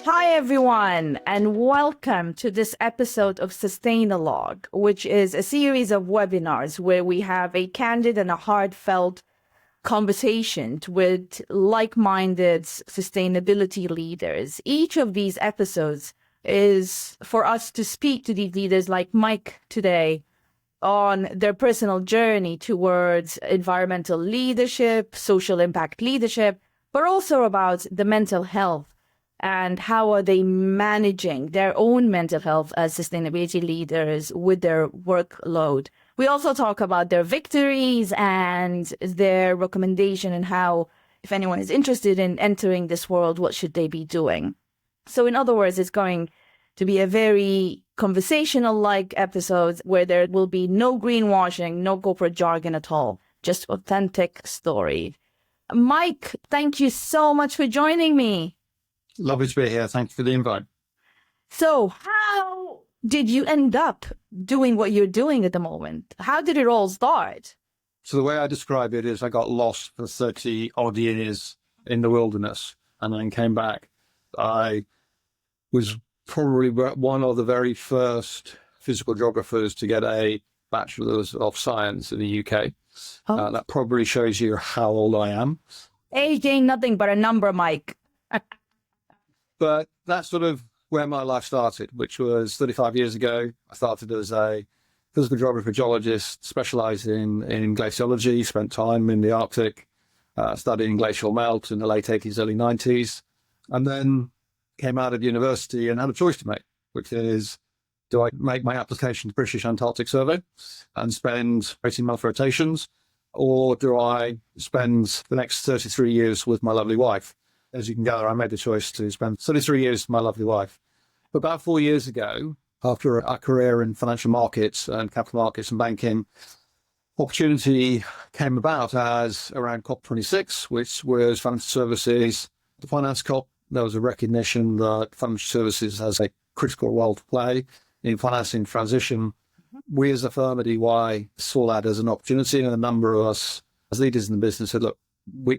Hi, everyone, and welcome to this episode of Sustainalog, which is a series of webinars where we have a candid and a heartfelt conversation with like-minded sustainability leaders. Each of these episodes is for us to speak to these leaders like Mike today on their personal journey towards environmental leadership, social impact leadership, but also about the mental health and how are they managing their own mental health as sustainability leaders with their workload. We also talk about their victories and their recommendation and how, if anyone is interested in entering this world, what should they be doing? So in other words, it's going to be a very conversational-like episode where there will be no greenwashing, no corporate jargon at all, just authentic story. Mike, thank you so much for joining me. Lovely to be here. Thank you for the invite. So how did you end up doing what you're doing at the moment? How did it all start? So the way I describe it is I got lost for 30 odd years in the wilderness and then came back. I was probably one of the very first physical geographers to get a Bachelor's of Science in the UK. That probably shows you how old I am. Age ain't nothing but a number, Mike. But that's sort of where my life started, which was 35 years ago. I started as a physical geographer geologist, specialized in glaciology, spent time in the Arctic, studying glacial melt in the late 80s, early 90s, and then came out of university and had a choice to make, which is, do I make my application to the British Antarctic Survey and spend 18-month rotations, or do I spend the next 33 years with my lovely wife? As you can gather, I made the choice to spend 33 years with my lovely wife. But about 4 years ago, after a career in financial markets and capital markets and banking, opportunity came about as around COP26, which was financial services, the finance COP. There was a recognition that financial services has a critical role to play in financing transition. We as a firm at EY saw that as an opportunity, and a number of us as leaders in the business said, look,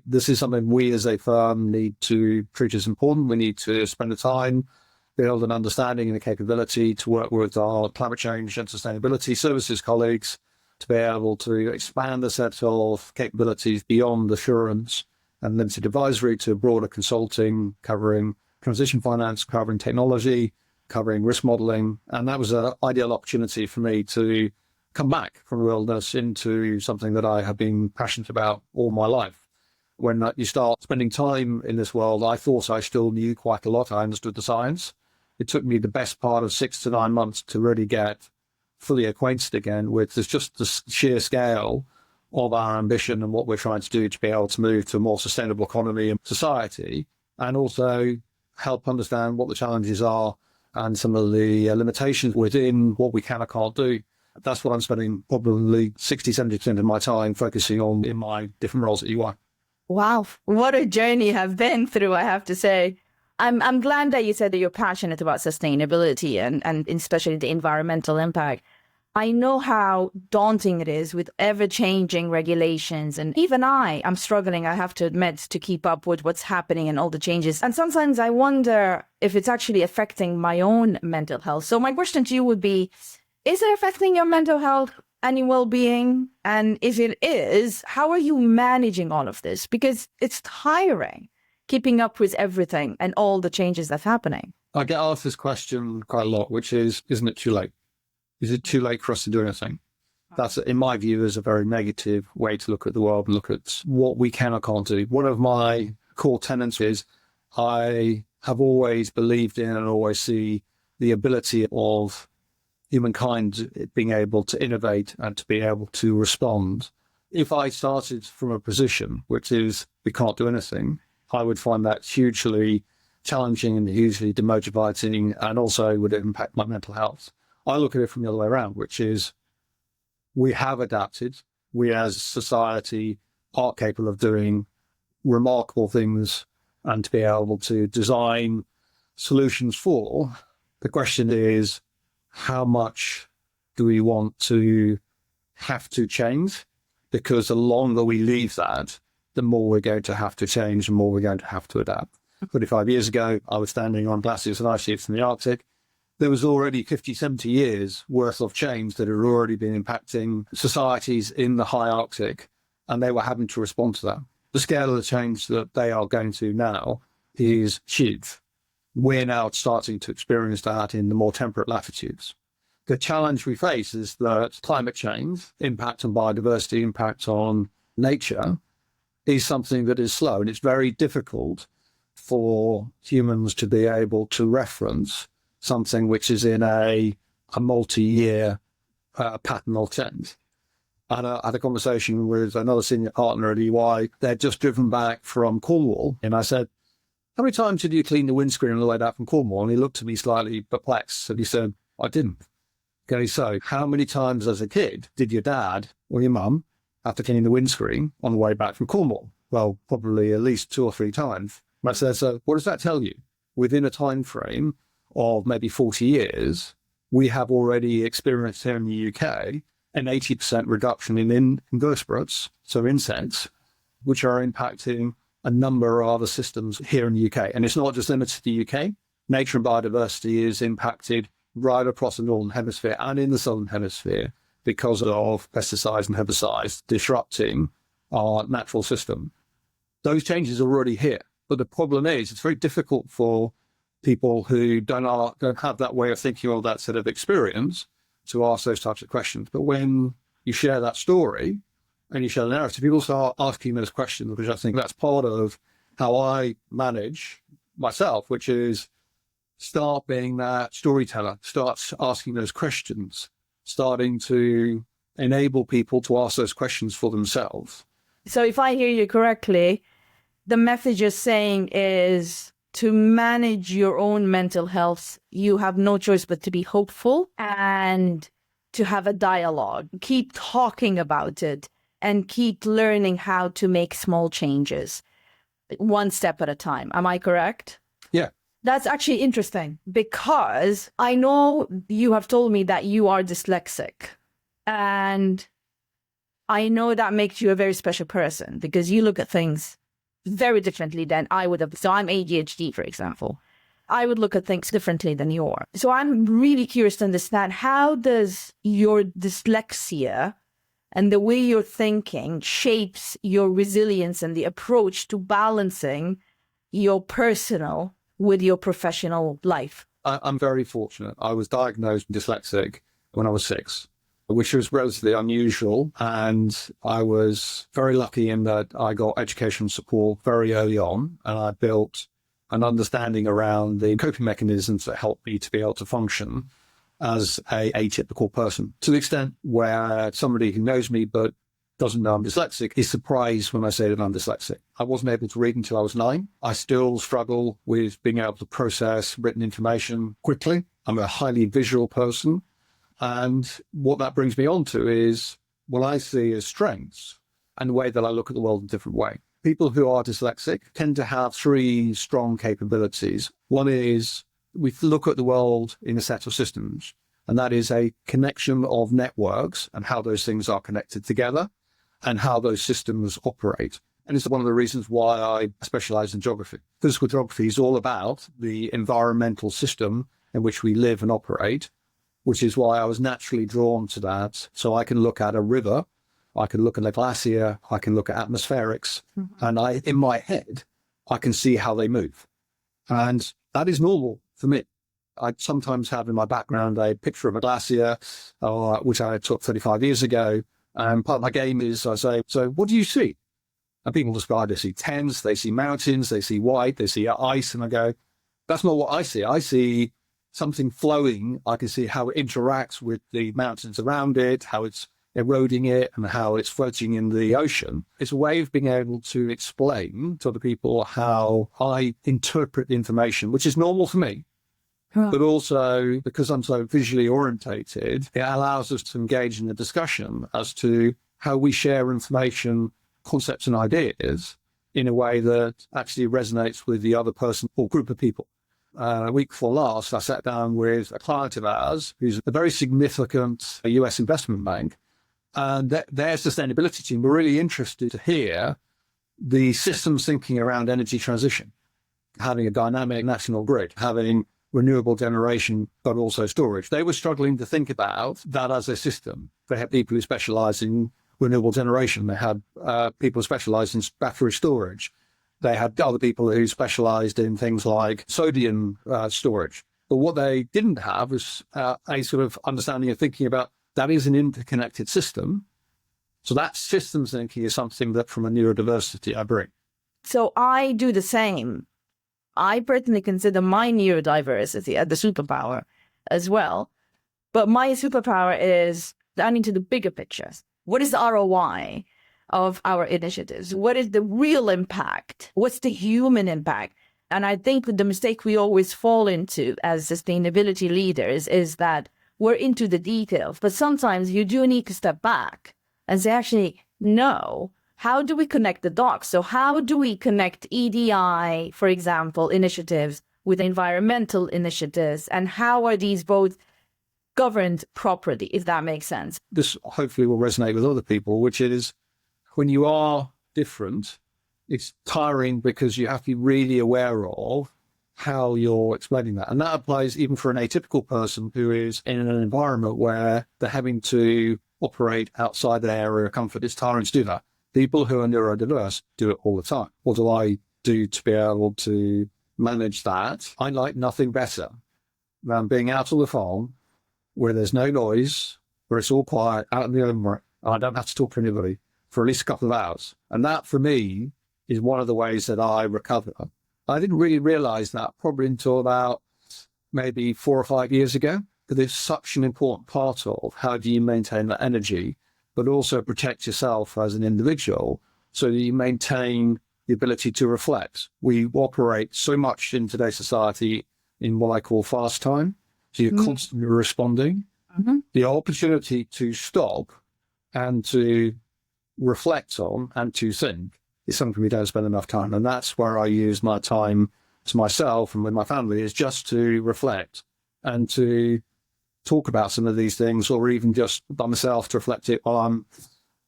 this is something we as a firm need to treat as important. We need to spend the time, build an understanding and a capability to work with our climate change and sustainability services colleagues to be able to expand the set of capabilities beyond assurance and limited advisory to broader consulting, covering transition finance, covering technology, covering risk modeling. And that was an ideal opportunity for me to come back from the wilderness into something that I have been passionate about all my life. When you start spending time in this world, I thought I still knew quite a lot. I understood the science. It took me the best part of 6 to 9 months to really get fully acquainted again with just the sheer scale of our ambition and what we're trying to do to be able to move to a more sustainable economy and society, and also help understand what the challenges are and some of the limitations within what we can or can't do. That's what I'm spending probably 60, 70% of my time focusing on in my different roles at EY. Wow, what a journey you have been through, I have to say. I'm glad that you said that you're passionate about sustainability and especially the environmental impact. I know how daunting it is with ever-changing regulations. And even I'm struggling, I have to admit, to keep up with what's happening and all the changes. And sometimes I wonder if it's actually affecting my own mental health. So my question to you would be, is it affecting your mental health and your well-being? And if it is, how are you managing all of this? Because it's tiring keeping up with everything and all the changes that's happening. I get asked this question quite a lot, which is, isn't it too late? Is it too late for us to do anything? That's, in my view, is a very negative way to look at the world and look at what we can or can't do. One of my core tenets is I have always believed in and always see the ability of humankind being able to innovate and to be able to respond. If I started from a position which is we can't do anything, I would find that hugely challenging and hugely demotivating, and also would impact my mental health. I look at it from the other way around, which is we have adapted. We as a society are capable of doing remarkable things and to be able to design solutions for. The question is, how much do we want to have to change? Because the longer we leave that, the more we're going to have to change, the more we're going to have to adapt. 35 years ago, I was standing on glaciers and ice sheets in the Arctic. There was already 50, 70 years worth of change that had already been impacting societies in the high Arctic, and they were having to respond to that. The scale of the change that they are going to now is huge. We're now starting to experience that in the more temperate latitudes. The challenge we face is that climate change, impact on biodiversity, impact on nature, is something that is slow, and it's very difficult for humans to be able to reference something which is in a multi-year pattern of change. And I had a conversation with another senior partner at EY. They'd just driven back from Cornwall, and I said, "How many times did you clean the windscreen on the way back from Cornwall?" And he looked at me slightly perplexed, and he said, "I didn't." Okay, so how many times as a kid did your dad or your mum have to clean the windscreen on the way back from Cornwall? Well, probably at least 2 or 3 times. And I said, so what does that tell you? Within a time frame of maybe 40 years, we have already experienced here in the UK an 80% reduction in invertebrates, so insects, which are impacting a number of other systems here in the UK. And it's not just limited to the UK. Nature and biodiversity is impacted right across the Northern Hemisphere and in the Southern Hemisphere because of pesticides and herbicides disrupting our natural system. Those changes are already here. But the problem is it's very difficult for people who don't have that way of thinking or that sort of experience to ask those types of questions. But when you share that story and you share the narrative, people start asking those questions, which I think that's part of how I manage myself, which is start being that storyteller, start asking those questions, starting to enable people to ask those questions for themselves. So if I hear you correctly, the message you're saying is to manage your own mental health, you have no choice but to be hopeful and to have a dialogue. Keep talking about it and keep learning how to make small changes, one step at a time. Am I correct? Yeah. That's actually interesting because I know you have told me that you are dyslexic, and I know that makes you a very special person because you look at things very differently than I would have. So I'm ADHD, for example. I would look at things differently than you are. So I'm really curious to understand, how does your dyslexia and the way you're thinking shapes your resilience and the approach to balancing your personal with your professional life? I'm very fortunate. I was diagnosed dyslexic when I was 6, which was relatively unusual. And I was very lucky in that I got educational support very early on, and I built an understanding around the coping mechanisms that helped me to be able to function as a atypical person, to the extent where somebody who knows me but doesn't know I'm dyslexic is surprised when I say that I'm dyslexic. I wasn't able to read until I was 9. I still struggle with being able to process written information quickly. I'm a highly visual person. And what that brings me on to is what I see as strengths and the way that I look at the world in a different way. People who are dyslexic tend to have 3 strong capabilities. One is we look at the world in a set of systems, and that is a connection of networks and how those things are connected together and how those systems operate. And it's one of the reasons why I specialize in geography. Physical geography is all about the environmental system in which we live and operate, which is why I was naturally drawn to that. So I can look at a river, I can look at a glacier, I can look at atmospherics, and in my head, I can see how they move. And that is normal for me. I sometimes have in my background a picture of a glacier, which I took 35 years ago. And part of my game is I say, so what do you see? And people describe, they see tents, they see mountains, they see white, they see ice. And I go, that's not what I see. I see something flowing. I can see how it interacts with the mountains around it, how it's eroding it, and how it's floating in the ocean. It's a way of being able to explain to other people how I interpret the information, which is normal for me. But also, because I'm so visually orientated, it allows us to engage in a discussion as to how we share information, concepts and ideas in a way that actually resonates with the other person or group of people. A week before last, I sat down with a client of ours who's a very significant US investment bank, and their sustainability team were really interested to hear the systems thinking around energy transition. having a dynamic national grid, having renewable generation, but also storage. They were struggling to think about that as a system. They had people who specialize in renewable generation. They had people who specialized in battery storage. They had other people who specialized in things like sodium storage. But what they didn't have was a sort of understanding of thinking about that is an interconnected system. So that systems thinking is something that from a neurodiversity I bring. So I do the same. I personally consider my neurodiversity as the superpower as well. But my superpower is down into the bigger pictures. What is the ROI of our initiatives? What is the real impact? What's the human impact? And I think the mistake we always fall into as sustainability leaders is that we're into the details. But sometimes you do need to step back and say, actually, no. How do we connect the dots? So how do we connect EDI, for example, initiatives with environmental initiatives? And how are these both governed properly, if that makes sense? This hopefully will resonate with other people, which is when you are different, it's tiring because you have to be really aware of how you're explaining that. And that applies even for an atypical person who is in an environment where they're having to operate outside their area of comfort. It's tiring to do that. People who are neurodiverse do it all the time. What do I do to be able to manage that? I like nothing better than being out on the farm where there's no noise, where it's all quiet, out in the open, and I don't have to talk to anybody for at least a couple of hours. And that, for me, is one of the ways that I recover. I didn't really realize that probably until about maybe 4 or 5 years ago, because it's such an important part of how do you maintain that energy, but also protect yourself as an individual so that you maintain the ability to reflect. We operate so much in today's society in what I call fast time. So you're constantly responding. The opportunity to stop and to reflect on and to think is something we don't spend enough time. And that's where I use my time to myself and with my family, is just to reflect and to talk about some of these things, or even just by myself to reflect it while I'm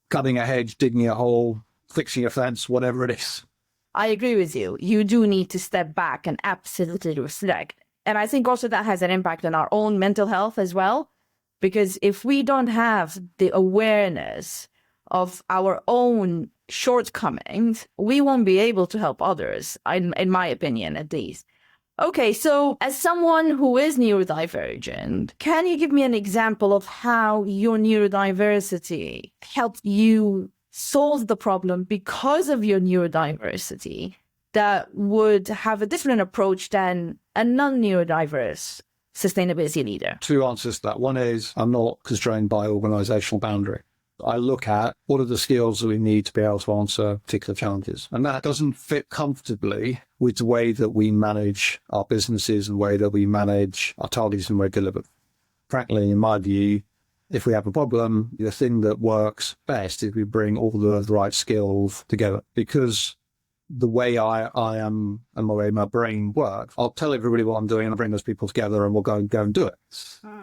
cutting a hedge, digging a hole, fixing a fence, whatever it is. I agree with you. You do need to step back and absolutely reflect. And I think also that has an impact on our own mental health as well, because if we don't have the awareness of our own shortcomings, we won't be able to help others, in my opinion, at least. Okay, so as someone who is neurodivergent, can you give me an example of how your neurodiversity helped you solve the problem because of your neurodiversity that would have a different approach than a non-neurodiverse sustainability leader? 2 answers to that. One is I'm not constrained by organizational boundary. I look at what are the skills that we need to be able to answer particular challenges. And that doesn't fit comfortably with the way that we manage our businesses and the way that we manage our targets and way delivered. Frankly, in my view, if we have a problem, the thing that works best is we bring all the right skills together. Because the way I am and the way my brain works, I'll tell everybody what I'm doing and I'll bring those people together and we'll go and do it,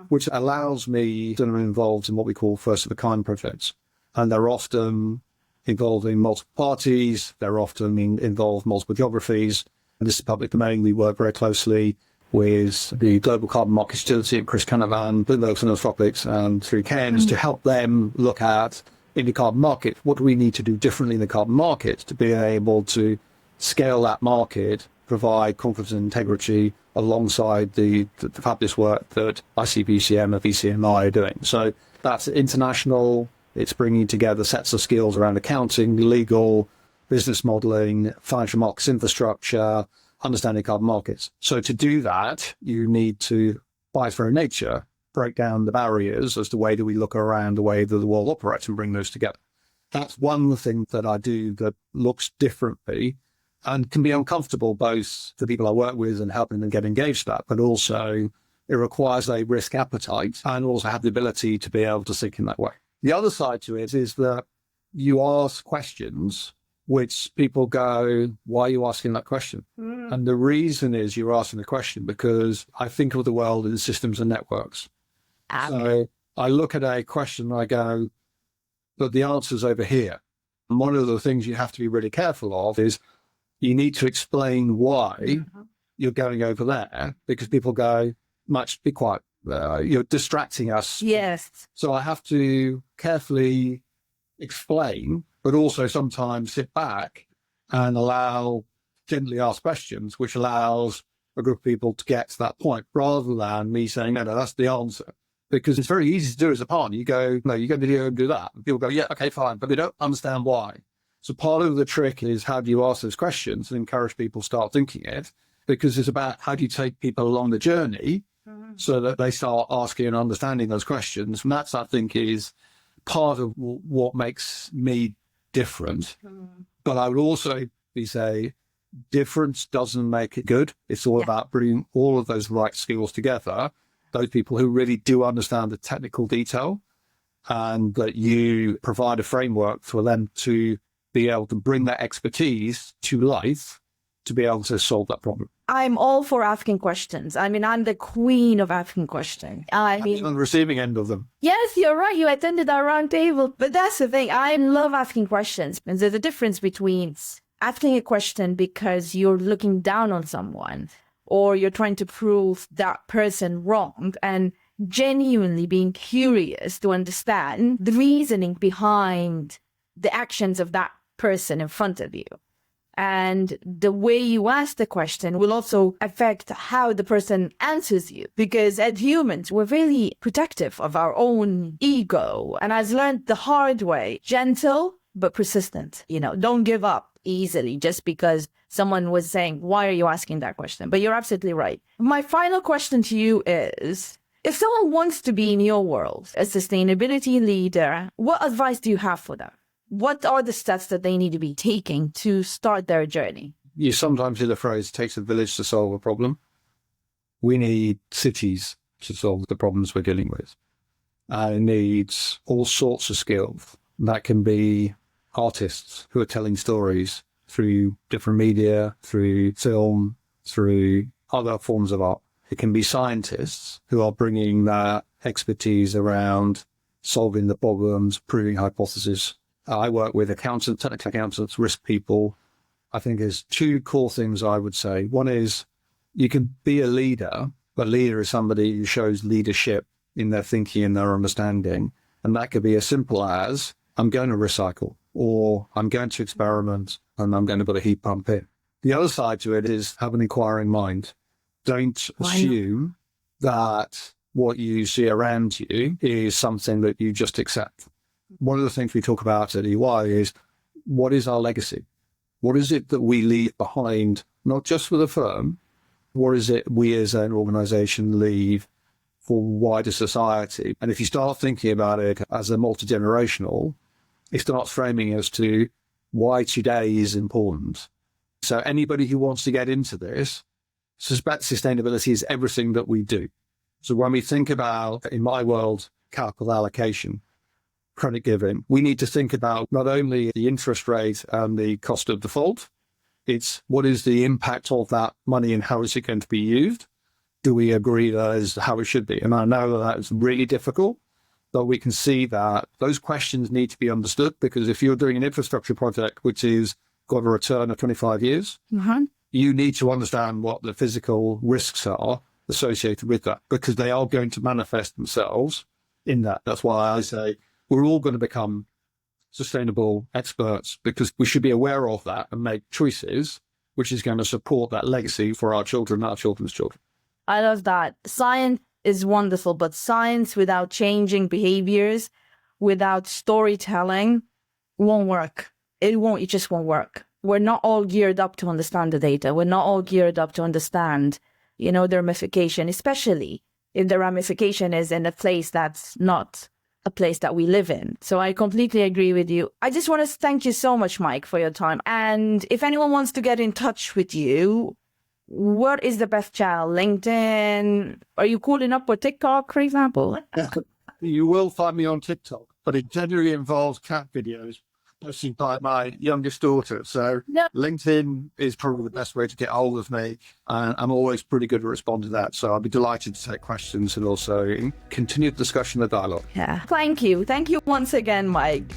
which allows me to be involved in what we call first of a kind projects. And they're often involving multiple parties. They're often involve multiple geographies. And this is public domain. We work very closely with the Global Carbon Markets Utility and Chris Canavan, Bloomberg Philanthropics and 3Cairns to help them look at in the carbon market, what do we need to do differently in the carbon market to be able to scale that market, provide confidence and integrity alongside the fabulous work that ICBCM and BCMI are doing. So that's international. It's bringing together sets of skills around accounting, legal, business modeling, financial markets infrastructure, understanding carbon markets. So to do that, you need to, by its very nature, break down the barriers as to the way that we look around the way that the world operates and bring those together. That's one thing that I do that looks differently and can be uncomfortable, both the people I work with and helping them get engaged with that, but also it requires a risk appetite and also have the ability to be able to think in that way. The other side to it is that you ask questions which people go, why are you asking that question? And the reason is you're asking the question because I think of the world in systems and networks. So I look at a question and I go, but the answer's over here. And one of the things you have to be really careful of is you need to explain why you're going over there, because people go, "Much, be quiet, you're distracting us." Yes. So I have to carefully explain, but also sometimes sit back and allow gently asked questions, which allows a group of people to get to that point, rather than me saying, no, that's the answer. Because it's very easy to do as a partner. You go, no, you're going to do and do that. And people go, yeah, okay, fine. But they don't understand why. So part of the trick is, how do you ask those questions and encourage people to start thinking it? Because it's about how do you take people along the journey so that they start asking and understanding those questions. And that's, I think, is part of what makes me different. But I would also say difference doesn't make it good. It's all about bringing all of those right skills together, those people who really do understand the technical detail, and that you provide a framework for them to be able to bring that expertise to life to be able to solve that problem. I'm all for asking questions. I mean, I'm the queen of asking questions. I mean, on the receiving end of them. Yes, you're right. You attended our round table. But that's the thing. I love asking questions. And there's a difference between asking a question because you're looking down on someone or you're trying to prove that person wrong, and genuinely being curious to understand the reasoning behind the actions of that person in front of you. And the way you ask the question will also affect how the person answers you. Because as humans, we're really protective of our own ego. And I've learned the hard way, gentle but persistent. Don't give up easily just because someone was saying, why are you asking that question? But you're absolutely right. My final question to you is, if someone wants to be in your world, a sustainability leader, what advice do you have for them? What are the steps that they need to be taking to start their journey? You sometimes hear the phrase, it takes a village to solve a problem. We need cities to solve the problems we're dealing with. And it needs all sorts of skills. That can be artists who are telling stories through different media, through film, through other forms of art. It can be scientists who are bringing that expertise around solving the problems, proving hypotheses. I work with accountants, technical accountants, risk people. I think there's two core things I would say. One is you can be a leader, but a leader is somebody who shows leadership in their thinking and their understanding. And that could be as simple as, I'm going to recycle, or I'm going to experiment, and I'm going to put a heat pump in. The other side to it is have an inquiring mind. Don't assume that what you see around you is something that you just accept. One of the things we talk about at EY is, what is our legacy? What is it that we leave behind, not just for the firm? What is it we as an organization leave for wider society? And if you start thinking about it as a multi-generational, it starts framing as to why today is important. So anybody who wants to get into this, suspect sustainability is everything that we do. So when we think about, in my world, capital allocation, credit giving, we need to think about not only the interest rate and the cost of default, it's what is the impact of that money and how is it going to be used? Do we agree that is how it should be? And I know that is really difficult, but we can see that those questions need to be understood, because if you're doing an infrastructure project which is got a return of 25 years, you need to understand what the physical risks are associated with that, because they are going to manifest themselves in that. That's why I say we're all going to become sustainable experts, because we should be aware of that and make choices which is going to support that legacy for our children and our children's children. I love that. Science is wonderful, but science without changing behaviors, without storytelling, won't work. It just won't work. We're not all geared up to understand the data. We're not all geared up to understand, the ramification, especially if the ramification is in a place that's not a place that we live in. So I completely agree with you. I just want to thank you so much, Mike, for your time. And if anyone wants to get in touch with you, what is the best channel? LinkedIn? Are you cool enough for TikTok, for example? You will find me on TikTok, but it generally involves cat videos posted by my youngest daughter. So LinkedIn is probably the best way to get hold of me. And I'm always pretty good at responding to that. So I'll be delighted to take questions and also continue the discussion and dialogue. Yeah. Thank you. Thank you once again, Mike.